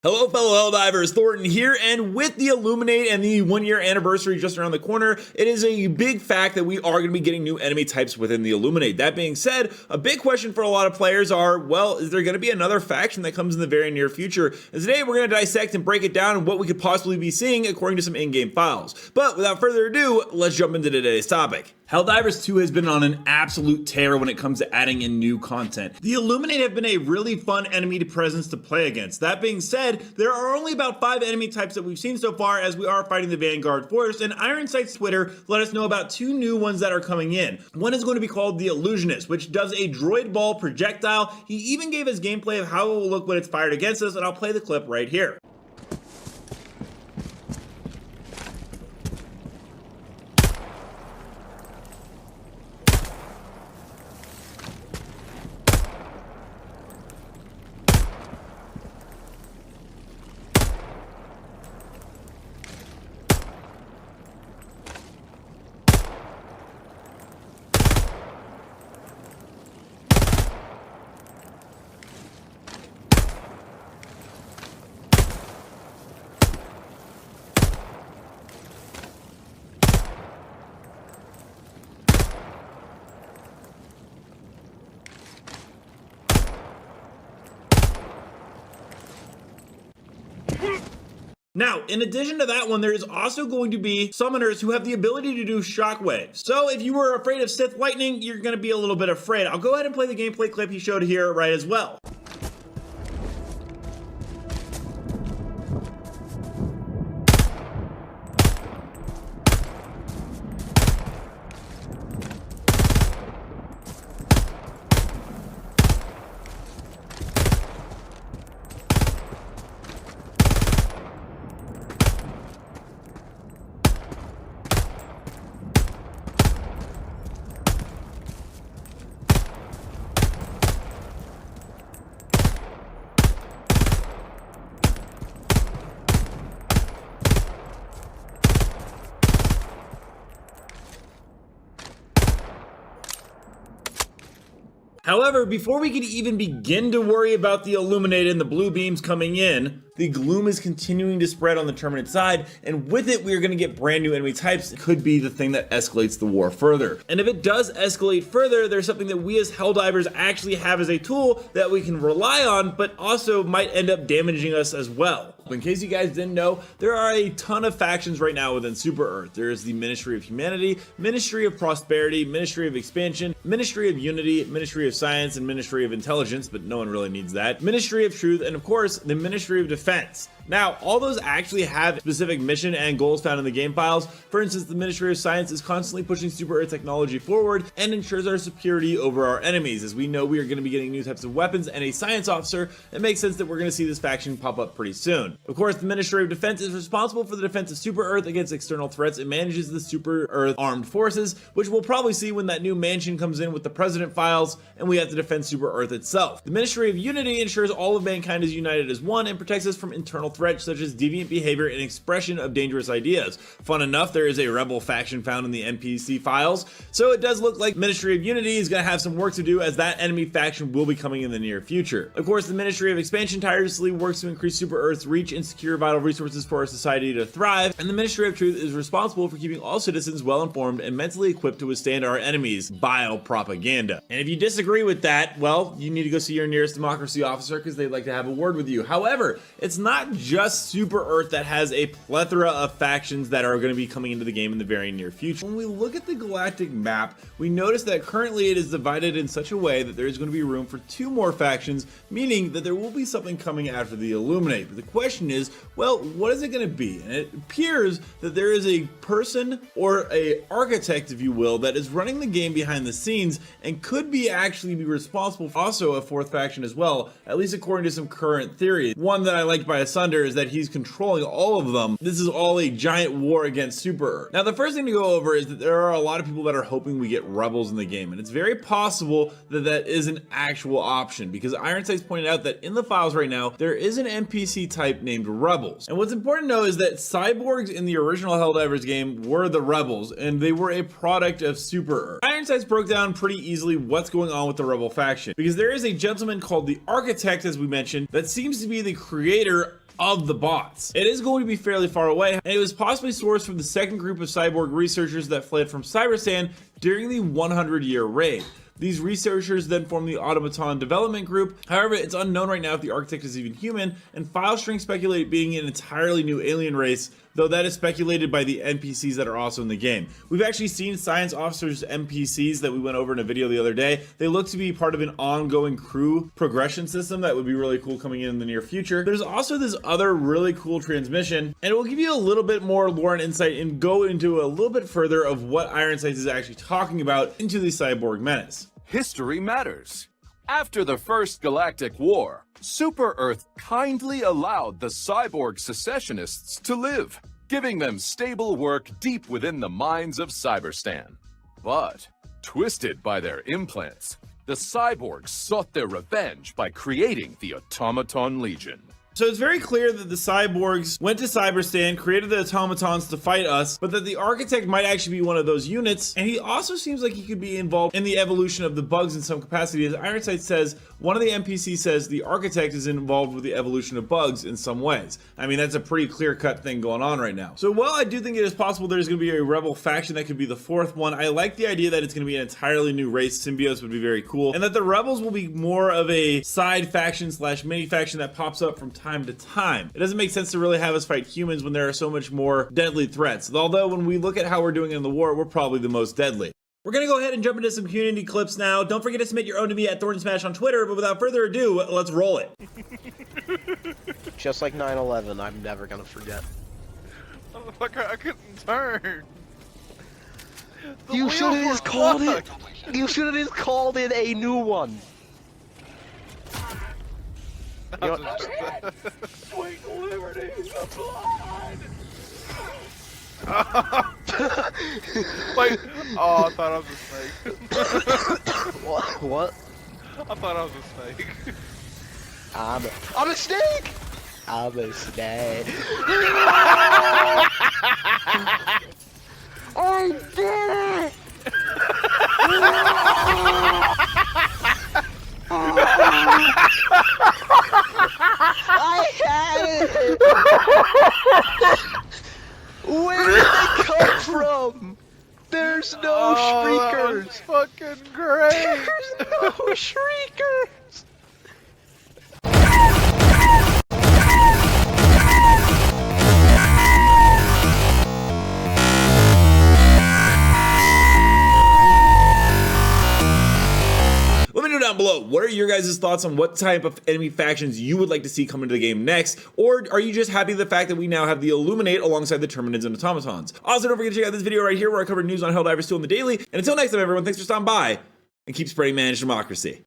Hello fellow Helldivers, Thornton here, and with the Illuminate and the 1-year anniversary just around the corner, it is a big fact that we are going to be getting new enemy types within the Illuminate. That being said, a big question for a lot of players are, well, is there going to be another faction that comes in the very near future? And today we're going to dissect and break it down and what we could possibly be seeing according to some in-game files. But without further ado, let's jump into today's topic. Helldivers 2 has been on an absolute tear when it comes to adding in new content. The Illuminate have been a really fun enemy presence to play against. That being said, there are only about 5 enemy types that we've seen so far as we are fighting the Vanguard Force, and Ironsight's Twitter let us know about 2 new ones that are coming in. One is going to be called the Illusionist, which does a droid ball projectile. He even gave us gameplay of how it will look when it's fired against us, and I'll play the clip right here. Now, in addition to that one, there is also going to be summoners who have the ability to do shockwave. So if you were afraid of Sith lightning, you're going to be a little bit afraid. I'll go ahead and play the gameplay clip he showed here right as well. However, before we could even begin to worry about the Illuminate and the blue beams coming in, the gloom is continuing to spread on the Terminate side, and with it, we are going to get brand new enemy types. It could be the thing that escalates the war further. And if it does escalate further, there's something that we as Helldivers actually have as a tool that we can rely on, but also might end up damaging us as well. In case you guys didn't know, there are a ton of factions right now within Super Earth. There is the Ministry of Humanity, Ministry of Prosperity, Ministry of Expansion, Ministry of Unity, Ministry of Science, and Ministry of Intelligence, but no one really needs that, Ministry of Truth, and of course, the Ministry of Defense. Now, all those actually have specific mission and goals found in the game files. For instance, the Ministry of Science is constantly pushing Super Earth technology forward and ensures our superiority over our enemies. As we know, we are going to be getting new types of weapons and a science officer. It makes sense that we're going to see this faction pop up pretty soon. Of course, the Ministry of Defense is responsible for the defense of Super Earth against external threats. It manages the Super Earth armed forces, which we'll probably see when that new mansion comes in with the President files and we have to defend Super Earth itself. The Ministry of Unity ensures all of mankind is united as one and protects us from internal threats such as deviant behavior and expression of dangerous ideas. Fun enough, there is a rebel faction found in the NPC files, so it does look like Ministry of Unity is going to have some work to do as that enemy faction will be coming in the near future. Of course, the Ministry of Expansion tirelessly works to increase Super Earth's reach and secure vital resources for our society to thrive, and the Ministry of Truth is responsible for keeping all citizens well informed and mentally equipped to withstand our enemies' vile propaganda. And if you disagree with that, well, you need to go see your nearest democracy officer because they'd like to have a word with you. However, it's not just Super Earth that has a plethora of factions that are going to be coming into the game in the very near future. When we look at the galactic map, we notice that currently it is divided in such a way that there is going to be room for 2 more factions, meaning that there will be something coming after the Illuminate. But the question is, well, what is it going to be? And it appears that there is a person or a architect, if you will, that is running the game behind the scenes and could be actually be responsible for also a 4th faction as well, at least according to some current theories. One that I liked by Asunder is that he's controlling all of them. This is all a giant war against Super Earth. Now, the first thing to go over is that there are a lot of people that are hoping we get rebels in the game, and it's very possible that that is an actual option because Ironsight's pointed out that in the files right now, there is an NPC type named rebels. And what's important to know is that cyborgs in the original Helldivers game were the rebels, and they were a product of Super Earth. Ironsides broke down pretty easily what's going on with the rebel faction, because there is a gentleman called the Architect, as we mentioned, that seems to be the creator of the bots. It is going to be fairly far away, and it was possibly sourced from the second group of cyborg researchers that fled from Cyberstan during the 100-year raid. These researchers then formed the Automaton Development Group. However, it's unknown right now if the Architect is even human, and file strings speculate being an entirely new alien race, though that is speculated by the NPCs that are also in the game. We've actually seen science officers NPCs that we went over in a video the other day. They look to be part of an ongoing crew progression system that would be really cool coming in the near future. There's also this other really cool transmission, and it will give you a little bit more lore and insight and go into a little bit further of what Ironsides is actually talking about into the cyborg menace. History matters. After the First Galactic War, Super Earth kindly allowed the cyborg secessionists to live, giving them stable work deep within the mines of Cyberstan. But, twisted by their implants, the cyborgs sought their revenge by creating the Automaton Legion. So it's very clear that the cyborgs went to Cyberstan, created the automatons to fight us, but that the Architect might actually be one of those units, and he also seems like he could be involved in the evolution of the bugs in some capacity. As Ironside says, one of the NPCs says the Architect is involved with the evolution of bugs in some ways. I mean, that's a pretty clear-cut thing going on right now. So while I do think it is possible there's going to be a rebel faction that could be the fourth one, I like the idea that it's going to be an entirely new race. Symbiotes would be very cool, and that the rebels will be more of a side faction slash mini faction that pops up from time to time. It doesn't make sense to really have us fight humans when there are so much more deadly threats, although when we look at how we're doing in the war, we're probably the most deadly. We're gonna go ahead and jump into some community clips now. Don't forget to submit your own to me at Thorn Smash on Twitter, but without further ado, let's roll it. Just like 9/11, I'm never gonna forget. Motherfucker, I couldn't turn. You should have just called it. You should have just called it a new one. You know, Sweet liberty, the blood. Wait. Oh, I thought I was a snake. what? I thought I was a snake. I'm a snake. I'm a snake. I did it. I had it! Where did they come from? There's no shriekers! That's fucking great! There's no shriekers! Let me know down below, what are your guys' thoughts on what type of enemy factions you would like to see come into the game next? Or are you just happy with the fact that we now have the Illuminate alongside the Terminids and Automatons? Also, don't forget to check out this video right here where I cover news on Helldivers 2 on the daily. And until next time, everyone, thanks for stopping by, and keep spreading managed democracy.